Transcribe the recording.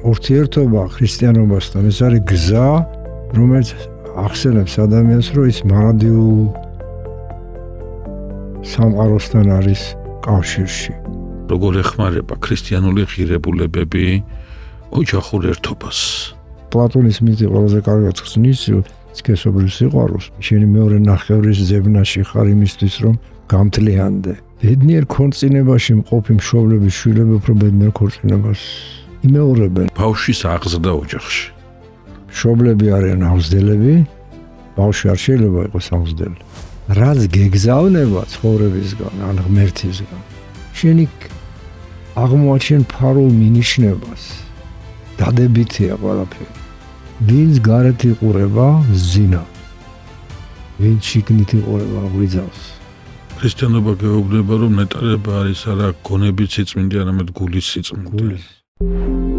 ურთიერთობა ქრისტიანობასთან ეს არის გზა, რომელიც ახსენებს ადამიანს, რომ ის მარადიულ სამყაროსთან არის კავშირში. როგორ ეხმარება ქრისტიანული ღირებულებები ოჯახურ ერთობას? პლატონის მითი ყველაზე კარგად ხსნის, რომ სქესობრივ სიყვარულს შენი მეორე ნახევრის ზებნაში ხარ იმისთვის, რომ გამთლიანდე. ბედნიერ ქორწინებაში მყოფი მშობლების შვილები უფრო ბედნიერ ქორწინებას იმეორებენ. ბავშვის აღზრდა ოჯახში. მშობლები არიან აღზრდელები, ბავშვი არ შეიძლება იყოს აღზრდელი. რაც გეგზავნება ცხოვრებისგან, ან ღმერთისგან, შენი აღმოაჩენ ფარულ მინიშნებას. დადებითია ყველაფერი. ვინც გარეთ იყურება, ზინა. ვინც შიგნით იყურება, გვიძავს. ქრისტიანობა გეუბნება, რომ ნეტარება არის არა გონების სიწმინდე, არამედ გულის სიწმინდე.